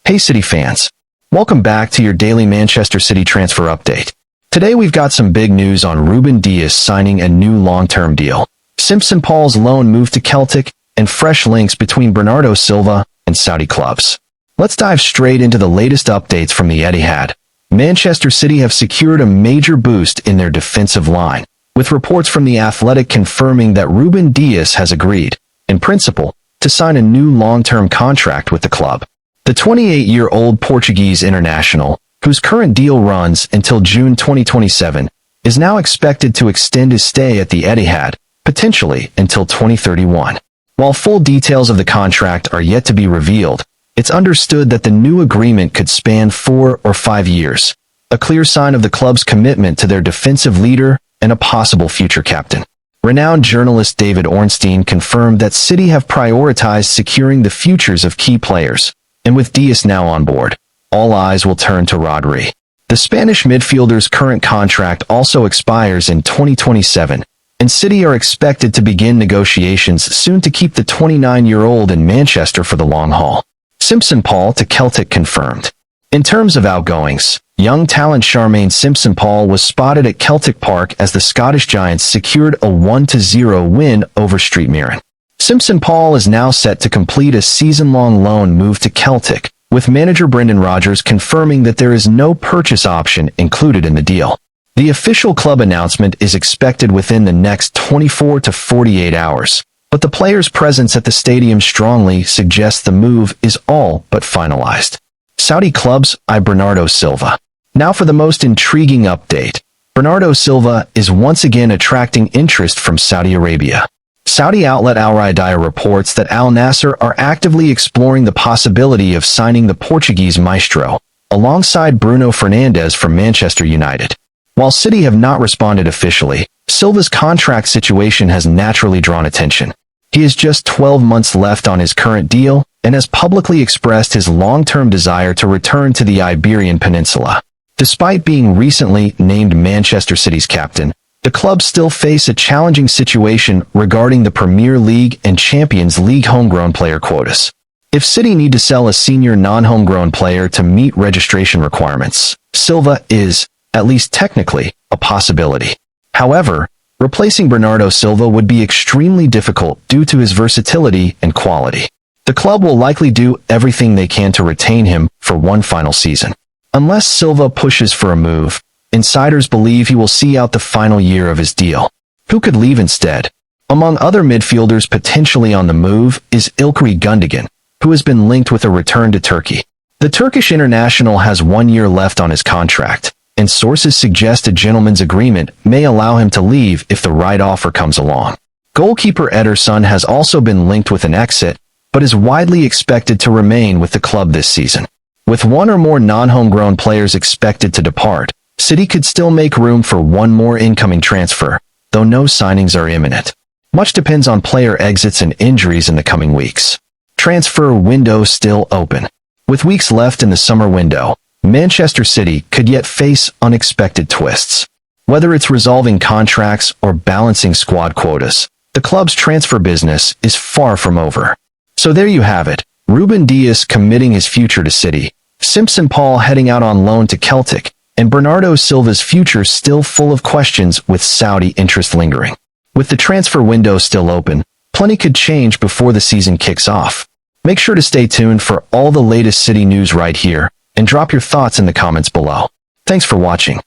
Hey City fans, welcome back to your daily Manchester City transfer update. Today we've got some big news on Ruben Dias signing a new long-term deal, Simpson-Paul's loan move to Celtic, and fresh links between Bernardo Silva and Saudi clubs. Let's dive straight into the latest updates from the Etihad. Manchester City have secured a major boost in their defensive line, with reports from The Athletic confirming that Ruben Dias has agreed, in principle, to sign a new long-term contract with the club. The 28-year-old Portuguese international, whose current deal runs until June 2027, is now expected to extend his stay at the Etihad, potentially until 2031. While full details of the contract are yet to be revealed, it's understood that the new agreement could span 4 or 5 years, a clear sign of the club's commitment to their defensive leader and a possible future captain. Renowned journalist David Ornstein confirmed that City have prioritized securing the futures of key players, and with Dias now on board, all eyes will turn to Rodri. The Spanish midfielder's current contract also expires in 2027, and City are expected to begin negotiations soon to keep the 29-year-old in Manchester for the long haul. Simpson-Paul to Celtic confirmed. In terms of outgoings, young talent Charmaine Simpson-Paul was spotted at Celtic Park as the Scottish Giants secured a 1-0 win over St Mirren. Simpson-Paul is now set to complete a season-long loan move to Celtic, with manager Brendan Rodgers confirming that there is no purchase option included in the deal. The official club announcement is expected within the next 24 to 48 hours, but the player's presence at the stadium strongly suggests the move is all but finalized. Saudi clubs eye Bernardo Silva. Now for the most intriguing update. Bernardo Silva is once again attracting interest from Saudi Arabia. Saudi outlet Al Riyadiyah reports that Al-Nassr are actively exploring the possibility of signing the Portuguese maestro, alongside Bruno Fernandes from Manchester United. While City have not responded officially, Silva's contract situation has naturally drawn attention. He has just 12 months left on his current deal and has publicly expressed his long-term desire to return to the Iberian Peninsula. Despite being recently named Manchester City's captain, the club still face a challenging situation regarding the Premier League and Champions League homegrown player quotas. If City need to sell a senior non-homegrown player to meet registration requirements, Silva is, at least technically, a possibility. However, replacing Bernardo Silva would be extremely difficult due to his versatility and quality. The club will likely do everything they can to retain him for one final season. Unless Silva pushes for a move, insiders believe he will see out the final year of his deal. Who could leave instead? Among other midfielders potentially on the move is İlkay Gündoğan, who has been linked with a return to Turkey. The Turkish international has 1 year left on his contract, and sources suggest a gentleman's agreement may allow him to leave if the right offer comes along. Goalkeeper Ederson has also been linked with an exit, but is widely expected to remain with the club this season. With one or more non-homegrown players expected to depart, City could still make room for one more incoming transfer, though no signings are imminent. Much depends on player exits and injuries in the coming weeks. Transfer window still open. With weeks left in the summer window, Manchester City could yet face unexpected twists. Whether it's resolving contracts or balancing squad quotas, the club's transfer business is far from over. So there you have it, Ruben Dias committing his future to City, Simpson-Paul heading out on loan to Celtic, and Bernardo Silva's future still full of questions with Saudi interest lingering. With the transfer window still open, plenty could change before the season kicks off. Make sure to stay tuned for all the latest City news right here, and drop your thoughts in the comments below. Thanks for watching.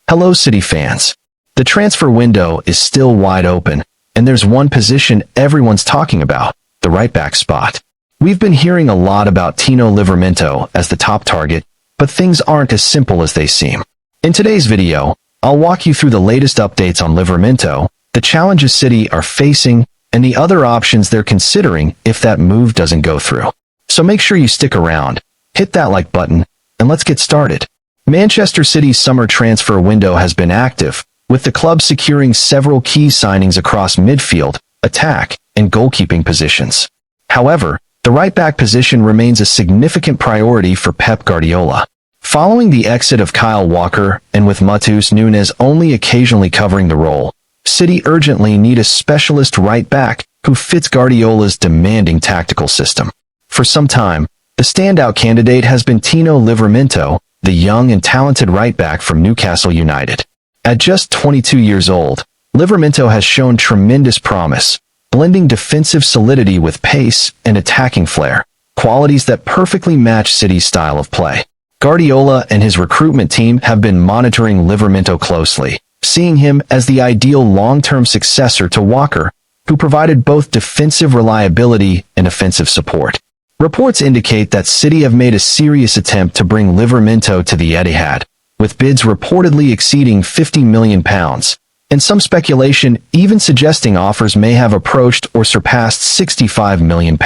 Hello City fans. The transfer window is still wide open, and there's one position everyone's talking about, the right-back spot. We've been hearing a lot about Tino Livramento as the top target, but things aren't as simple as they seem. In today's video, I'll walk you through the latest updates on Livramento, the challenges City are facing, and the other options they're considering if that move doesn't go through. So make sure you stick around, hit that like button, and let's get started. Manchester City's summer transfer window has been active, with the club securing several key signings across midfield, attack, and goalkeeping positions. However, the right-back position remains a significant priority for Pep Guardiola. Following the exit of Kyle Walker and with Matheus Nunes only occasionally covering the role, City urgently need a specialist right-back who fits Guardiola's demanding tactical system. For some time, The standout candidate has been Tino Livramento, the young and talented right-back from Newcastle United. At just 22 years old, Livramento has shown tremendous promise, blending defensive solidity with pace and attacking flair, qualities that perfectly match City's style of play. Guardiola and his recruitment team have been monitoring Livramento closely, seeing him as the ideal long-term successor to Walker, who provided both defensive reliability and offensive support. Reports indicate that City have made a serious attempt to bring Livramento to the Etihad, with bids reportedly exceeding £50 million, and some speculation even suggesting offers may have approached or surpassed £65 million.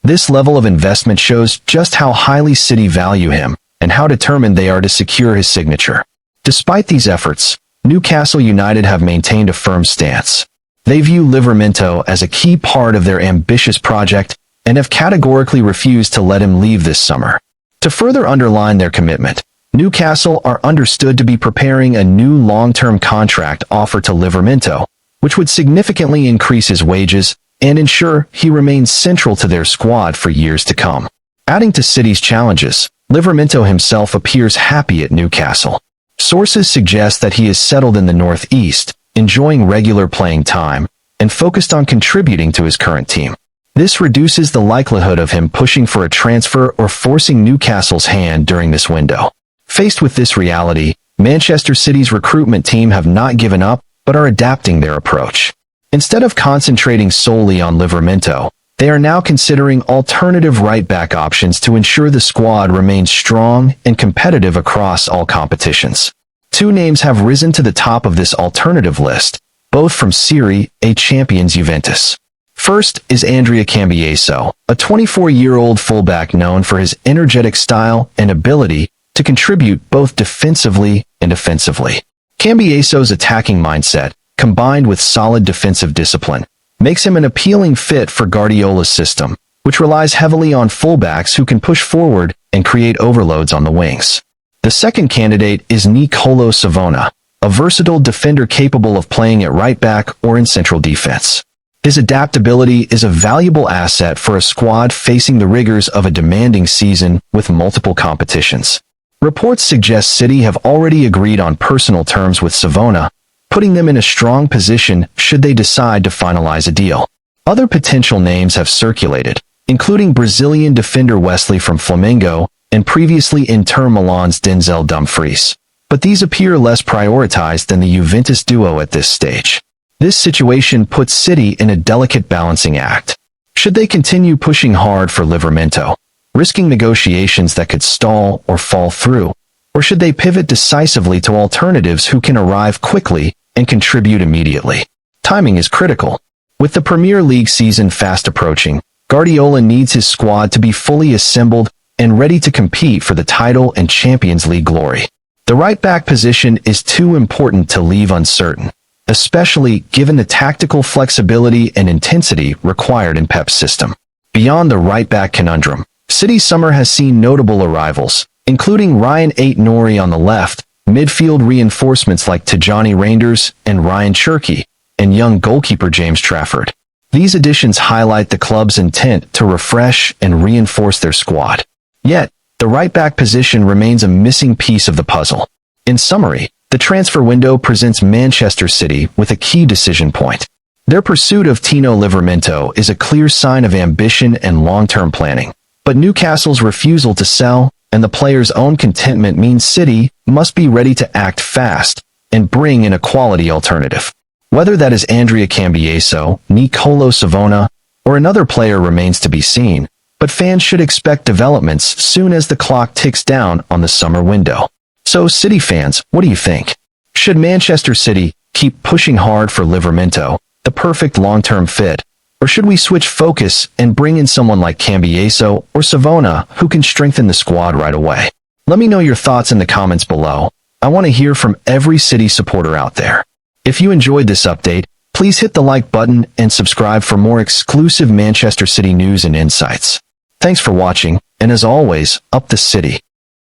This level of investment shows just how highly City value him and how determined they are to secure his signature. Despite these efforts, Newcastle United have maintained a firm stance. They view Livramento as a key part of their ambitious project and have categorically refused to let him leave this summer. To further underline their commitment, Newcastle are understood to be preparing a new long-term contract offer to Livramento, which would significantly increase his wages and ensure he remains central to their squad for years to come. Adding to City's challenges, Livramento himself appears happy at Newcastle. Sources suggest that he is settled in the northeast, enjoying regular playing time, and focused on contributing to his current team. This reduces the likelihood of him pushing for a transfer or forcing Newcastle's hand during this window. Faced with this reality, Manchester City's recruitment team have not given up, but are adapting their approach. Instead of concentrating solely on Livramento, they are now considering alternative right-back options to ensure the squad remains strong and competitive across all competitions. Two names have risen to the top of this alternative list, both from Serie A champions Juventus. First is Andrea Cambiaso, a 24-year-old fullback known for his energetic style and ability to contribute both defensively and offensively. Cambiaso's attacking mindset, combined with solid defensive discipline, makes him an appealing fit for Guardiola's system, which relies heavily on fullbacks who can push forward and create overloads on the wings. The second candidate is Nicolo Savona, a versatile defender capable of playing at right back or in central defense. His adaptability is a valuable asset for a squad facing the rigors of a demanding season with multiple competitions. Reports suggest City have already agreed on personal terms with Savona, putting them in a strong position should they decide to finalize a deal. Other potential names have circulated, including Brazilian defender Wesley from Flamengo and previously Inter Milan's Denzel Dumfries, but these appear less prioritized than the Juventus duo at this stage. This situation puts City in a delicate balancing act. Should they continue pushing hard for Livramento, risking negotiations that could stall or fall through, or should they pivot decisively to alternatives who can arrive quickly and contribute immediately? Timing is critical. With the Premier League season fast approaching, Guardiola needs his squad to be fully assembled and ready to compete for the title and Champions League glory. The right-back position is too important to leave uncertain, especially given the tactical flexibility and intensity required in Pep's system. Beyond the right-back conundrum, City's summer has seen notable arrivals, including Ryan Ait-Nouri on the left, midfield reinforcements like Tijani Reinders and Ryan Cherki, and young goalkeeper James Trafford. These additions highlight the club's intent to refresh and reinforce their squad. Yet, the right-back position remains a missing piece of the puzzle. In summary, the transfer window presents Manchester City with a key decision point. Their pursuit of Tino Livramento is a clear sign of ambition and long-term planning, but Newcastle's refusal to sell and the player's own contentment means City must be ready to act fast and bring in a quality alternative. Whether that is Andrea Cambiaso, Nicolo Savona, or another player remains to be seen, but fans should expect developments soon as the clock ticks down on the summer window. So, City fans, what do you think? Should Manchester City keep pushing hard for Livramento, the perfect long-term fit, or should we switch focus and bring in someone like Cambiaso or Savona who can strengthen the squad right away? Let me know your thoughts in the comments below. I want to hear from every City supporter out there. If you enjoyed this update, please hit the like button and subscribe for more exclusive Manchester City news and insights. Thanks for watching, and as always, up the City.